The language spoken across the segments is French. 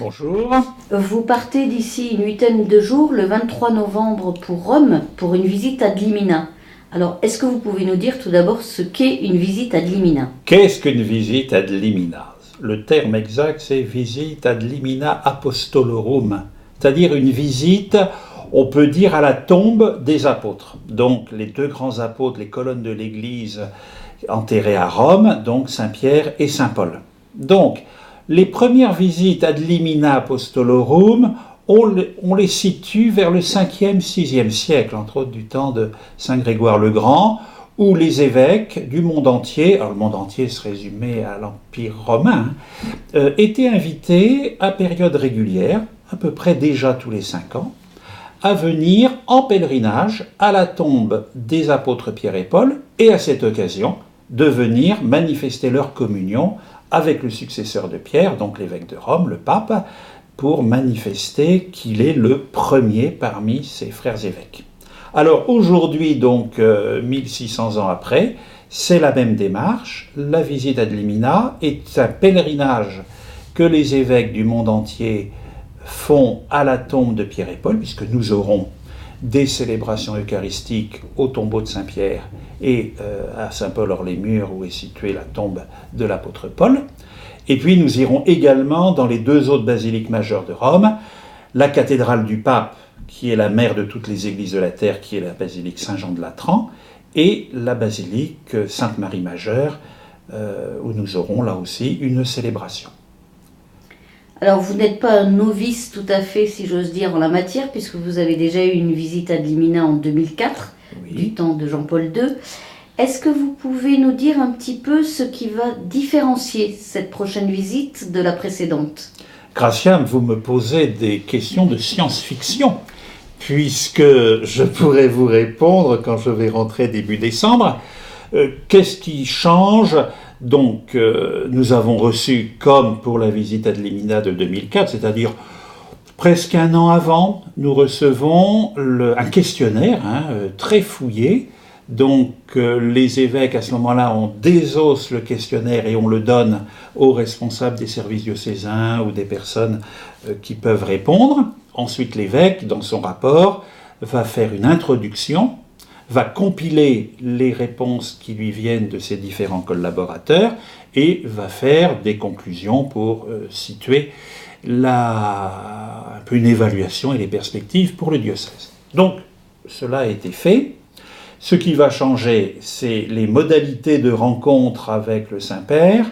Bonjour. Vous partez d'ici une huitaine de jours, le 23 novembre, pour Rome, pour une visite ad limina. Alors, est-ce que vous pouvez nous dire tout d'abord ce qu'est une visite ad limina? Qu'est-ce qu'une visite ad limina? Le terme exact, c'est visite ad limina apostolorum, c'est-à-dire une visite, on peut dire, à la tombe des apôtres. Donc, les deux grands apôtres, les colonnes de l'Église enterrées à Rome, donc Saint-Pierre et Saint-Paul. Donc, les premières visites ad limina apostolorum, on les situe vers le 5e, 6e siècle, entre autres du temps de Saint Grégoire le Grand, où les évêques du monde entier, alors le monde entier se résumait à l'Empire romain, étaient invités à période régulière, à peu près déjà tous les 5 ans, à venir en pèlerinage à la tombe des apôtres Pierre et Paul, et à cette occasion de venir manifester leur communion avec le successeur de Pierre, donc l'évêque de Rome, le pape, pour manifester qu'il est le premier parmi ses frères évêques. Alors aujourd'hui, donc 1600 ans après, c'est la même démarche. La visite ad limina est un pèlerinage que les évêques du monde entier font à la tombe de Pierre et Paul, puisque nous aurons des célébrations eucharistiques au tombeau de Saint-Pierre et à Saint-Paul-hors-les-Murs, où est située la tombe de l'apôtre Paul. Et puis nous irons également dans les deux autres basiliques majeures de Rome, la cathédrale du Pape, qui est la mère de toutes les églises de la terre, qui est la basilique Saint-Jean de Latran, et la basilique Sainte-Marie majeure, où nous aurons là aussi une célébration. Alors, vous n'êtes pas un novice tout à fait, si j'ose dire, en la matière, puisque vous avez déjà eu une visite ad limina en 2004, Oui. du temps de Jean-Paul II. Est-ce que vous pouvez nous dire un petit peu ce qui va différencier cette prochaine visite de la précédente? Gracia, vous me posez des questions de science-fiction, puisque je pourrais vous répondre quand je vais rentrer début décembre. Qu'est-ce qui change? Donc, nous avons reçu, comme pour la visite ad limina de 2004, c'est-à-dire presque un an avant, nous recevons un questionnaire très fouillé. Donc, les évêques, à ce moment-là, on désosse le questionnaire et on le donne aux responsables des services diocésains ou des personnes qui peuvent répondre. Ensuite, l'évêque, dans son rapport, va faire une introduction, va compiler les réponses qui lui viennent de ses différents collaborateurs et va faire des conclusions pour situer un peu une évaluation et les perspectives pour le diocèse. Donc, cela a été fait. Ce qui va changer, c'est les modalités de rencontre avec le Saint-Père.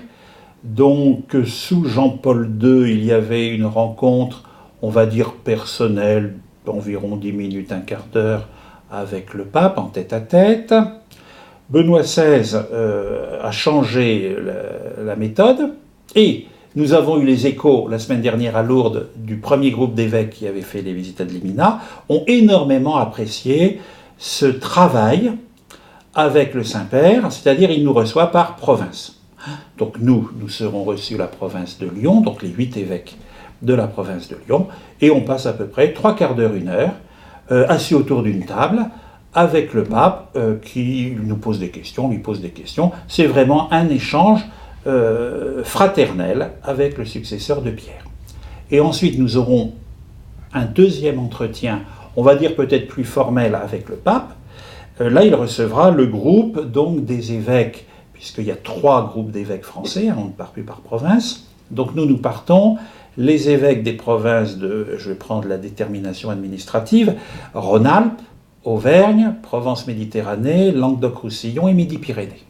Donc, sous Jean-Paul II, il y avait une rencontre, on va dire personnelle, d'environ 10 minutes, un quart d'heure, avec le pape en tête-à-tête. Benoît XVI a changé la méthode et nous avons eu les échos la semaine dernière à Lourdes du premier groupe d'évêques qui avait fait les visites ad limina, ont énormément apprécié ce travail avec le Saint-Père, c'est-à-dire il nous reçoit par province. Donc nous serons reçus la province de Lyon, donc les 8 évêques de la province de Lyon, et on passe à peu près 3 quarts d'heure, 1 heure, assis autour d'une table, avec le pape qui nous pose des questions, lui pose des questions. C'est vraiment un échange fraternel avec le successeur de Pierre. Et ensuite nous aurons un deuxième entretien, on va dire peut-être plus formel avec le pape. Là il recevra le groupe donc des évêques, puisqu'il y a 3 groupes d'évêques français, on ne part plus par province. Donc nous partons, les évêques des provinces je vais prendre la détermination administrative, Rhône-Alpes, Auvergne, Provence-Méditerranée, Languedoc-Roussillon et Midi-Pyrénées.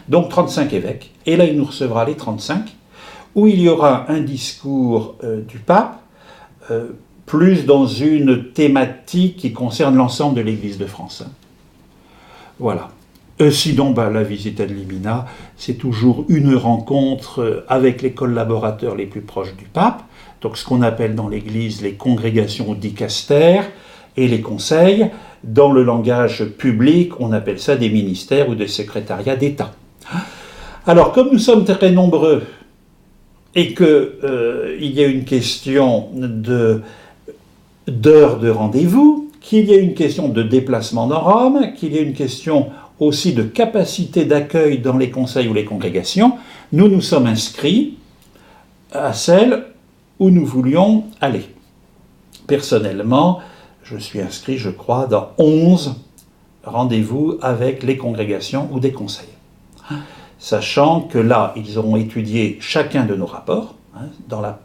Donc 35 évêques. Et là, il nous recevra les 35, où il y aura un discours du pape, plus dans une thématique qui concerne l'ensemble de l'Église de France. Voilà. Sinon, la visite ad limina, c'est toujours une rencontre avec les collaborateurs les plus proches du pape, donc ce qu'on appelle dans l'Église les congrégations ou dicastères et les conseils. Dans le langage public, on appelle ça des ministères ou des secrétariats d'État. Alors, comme nous sommes très nombreux et qu'il y a une question d'heure de rendez-vous, qu'il y a une question de déplacement dans Rome, qu'il y a une question aussi de capacité d'accueil dans les conseils ou les congrégations, nous nous sommes inscrits à celle où nous voulions aller. Personnellement, je suis inscrit, je crois, dans 11 rendez-vous avec les congrégations ou des conseils. Sachant que là, ils auront étudié chacun de nos rapports,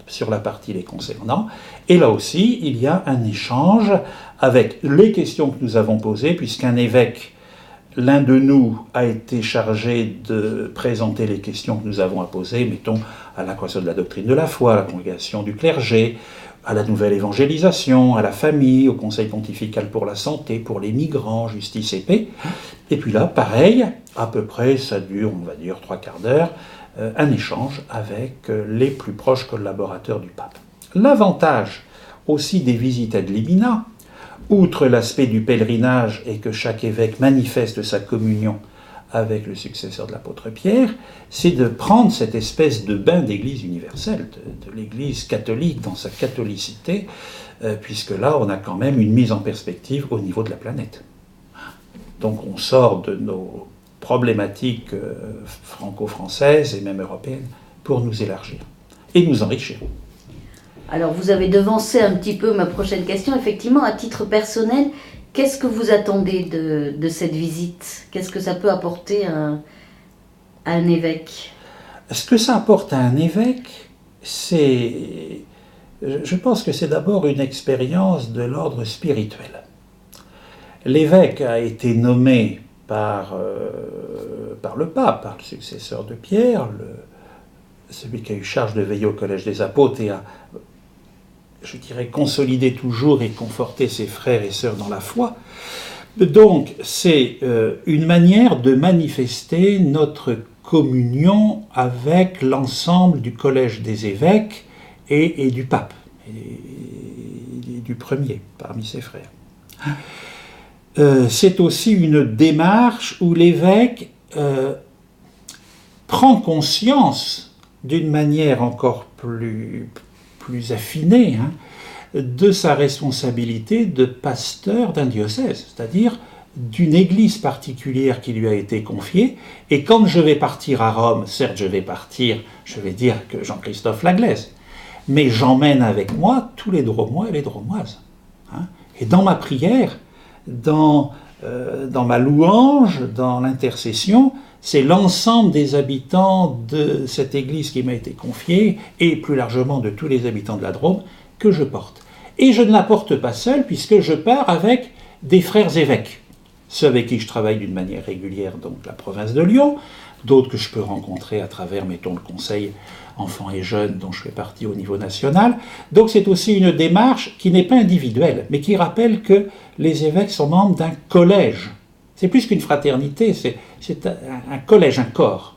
sur la partie les concernant, et là aussi, il y a un échange avec les questions que nous avons posées, puisqu'un évêque, l'un de nous, a été chargé de présenter les questions que nous avons à poser, mettons, à la Croissance de la doctrine de la foi, à la congrégation du clergé, à la nouvelle évangélisation, à la famille, au Conseil pontifical pour la santé, pour les migrants, justice et paix. Et puis là, pareil, à peu près, ça dure, on va dire, 3/4 d'heure, un échange avec les plus proches collaborateurs du pape. L'avantage aussi des visites ad limina, outre l'aspect du pèlerinage et que chaque évêque manifeste sa communion avec le successeur de l'apôtre Pierre, c'est de prendre cette espèce de bain d'Église universelle, de l'Église catholique dans sa catholicité, puisque là, on a quand même une mise en perspective au niveau de la planète. Donc on sort de nos problématiques franco-françaises et même européennes pour nous élargir et nous enrichir. Alors vous avez devancé un petit peu ma prochaine question. Effectivement, à titre personnel, qu'est-ce que vous attendez de cette visite? Qu'est-ce que ça peut apporter à un évêque? Ce que ça apporte à un évêque, je pense que c'est d'abord une expérience de l'ordre spirituel. L'évêque a été nommé par le pape, par le successeur de Pierre, celui qui a eu charge de veiller au collège des apôtres et a, je dirais, consolidé toujours et conforté ses frères et sœurs dans la foi. Donc, c'est une manière de manifester notre communion avec l'ensemble du collège des évêques et du pape, et du premier parmi ses frères. C'est aussi une démarche où l'évêque prend conscience d'une manière encore plus affinée de sa responsabilité de pasteur d'un diocèse, c'est-à-dire d'une église particulière qui lui a été confiée. Et quand je vais partir à Rome, certes je vais dire que Jean-Christophe Laglaise, mais j'emmène avec moi tous les Dromois et les Dromoises. Et dans ma prière, dans ma louange, dans l'intercession, c'est l'ensemble des habitants de cette église qui m'a été confiée, et plus largement de tous les habitants de la Drôme, que je porte. Et je ne la porte pas seul, puisque je pars avec des frères évêques, ceux avec qui je travaille d'une manière régulière, donc la province de Lyon, d'autres que je peux rencontrer à travers, mettons, le conseil enfants et jeunes dont je fais partie au niveau national. Donc c'est aussi une démarche qui n'est pas individuelle, mais qui rappelle que les évêques sont membres d'un collège. C'est plus qu'une fraternité, c'est un collège, un corps,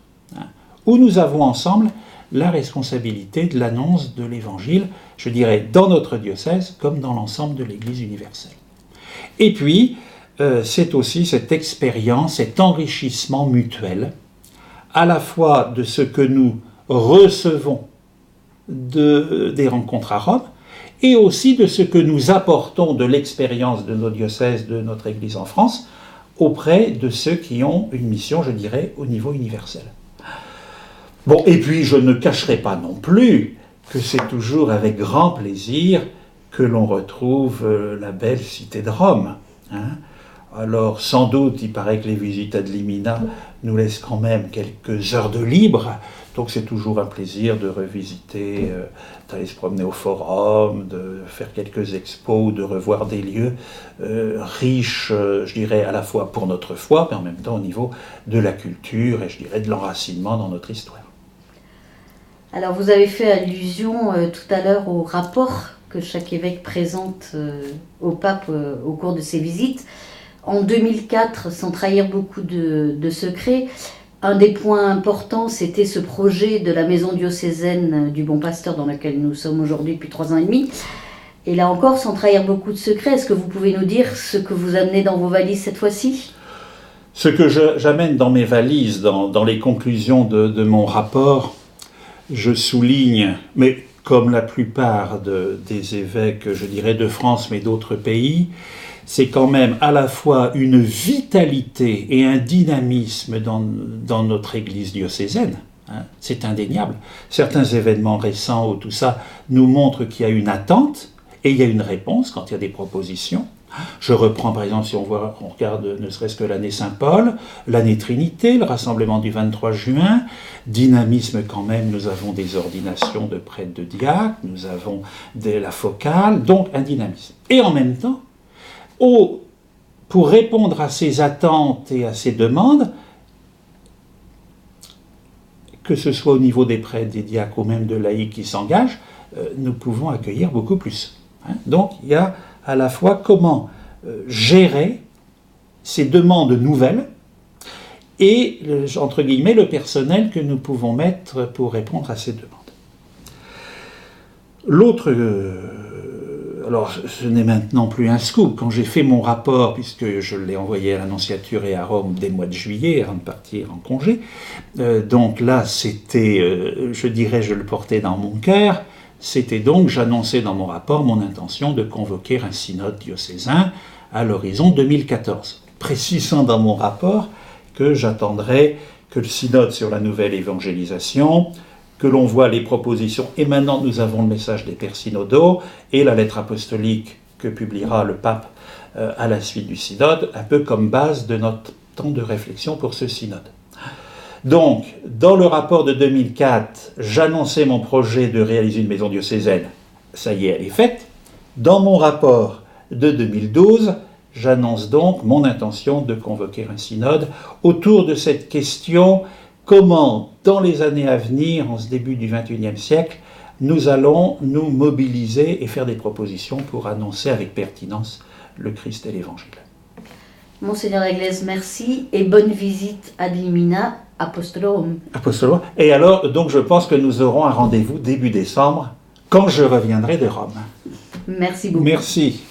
où nous avons ensemble la responsabilité de l'annonce de l'Évangile, je dirais, dans notre diocèse comme dans l'ensemble de l'Église universelle. Et puis, c'est aussi cette expérience, cet enrichissement mutuel, à la fois de ce que nous recevons des rencontres à Rome, et aussi de ce que nous apportons de l'expérience de nos diocèses, de notre Église en France, auprès de ceux qui ont une mission, je dirais, au niveau universel. Bon, et puis je ne cacherai pas non plus que c'est toujours avec grand plaisir que l'on retrouve la belle cité de Rome. Alors, sans doute, il paraît que les visites ad limina nous laissent quand même quelques heures de libre, donc c'est toujours un plaisir de revisiter, d'aller se promener au forum, de faire quelques expos, de revoir des lieux riches, je dirais, à la fois pour notre foi, mais en même temps au niveau de la culture et, je dirais, de l'enracinement dans notre histoire. Alors, vous avez fait allusion tout à l'heure au rapport que chaque évêque présente au pape au cours de ses visites. En 2004, sans trahir beaucoup de secrets, un des points importants, c'était ce projet de la maison diocésaine du Bon Pasteur dans laquelle nous sommes aujourd'hui depuis 3 ans et demi. Et là encore, sans trahir beaucoup de secrets, est-ce que vous pouvez nous dire ce que vous amenez dans vos valises cette fois-ci ? Ce que j'amène dans mes valises, dans les conclusions de mon rapport, je souligne, mais comme la plupart des évêques, je dirais, de France, mais d'autres pays, c'est quand même à la fois une vitalité et un dynamisme dans notre Église diocésaine. hein. C'est indéniable. Certains événements récents ou tout ça nous montrent qu'il y a une attente et il y a une réponse quand il y a des propositions. Je reprends par exemple, si on regarde ne serait-ce que l'année Saint-Paul, l'année Trinité, le rassemblement du 23 juin, dynamisme quand même, nous avons des ordinations de prêtres de diacres, nous avons la focale, donc un dynamisme. Et en même temps, pour répondre à ces attentes et à ces demandes, que ce soit au niveau des prêtres, des diacres ou même de laïcs qui s'engagent, nous pouvons accueillir beaucoup plus. Hein. Donc il y a à la fois comment gérer ces demandes nouvelles et, entre guillemets, le personnel que nous pouvons mettre pour répondre à ces demandes. L'autre, alors ce n'est maintenant plus un scoop, quand j'ai fait mon rapport, puisque je l'ai envoyé à l'Annonciature et à Rome dès le mois de juillet, avant de partir en congé, donc là c'était, je dirais, je le portais dans mon cœur. C'était donc, j'annonçais dans mon rapport mon intention de convoquer un synode diocésain à l'horizon 2014, précisant dans mon rapport que j'attendrais que le synode sur la nouvelle évangélisation, que l'on voit les propositions, et maintenant nous avons le message des pères synodaux et la lettre apostolique que publiera le pape à la suite du synode, un peu comme base de notre temps de réflexion pour ce synode. Donc, dans le rapport de 2004, j'annonçais mon projet de réaliser une maison diocésaine. Ça y est, elle est faite. Dans mon rapport de 2012, j'annonce donc mon intention de convoquer un synode autour de cette question: comment, dans les années à venir, en ce début du XXIe siècle, nous allons nous mobiliser et faire des propositions pour annoncer avec pertinence le Christ et l'Évangile. Monseigneur Laglaise, merci et bonne visite ad limina Apostolorum. Apostolorum. Et alors, donc je pense que nous aurons un rendez-vous début décembre, quand je reviendrai de Rome. Merci beaucoup. Merci.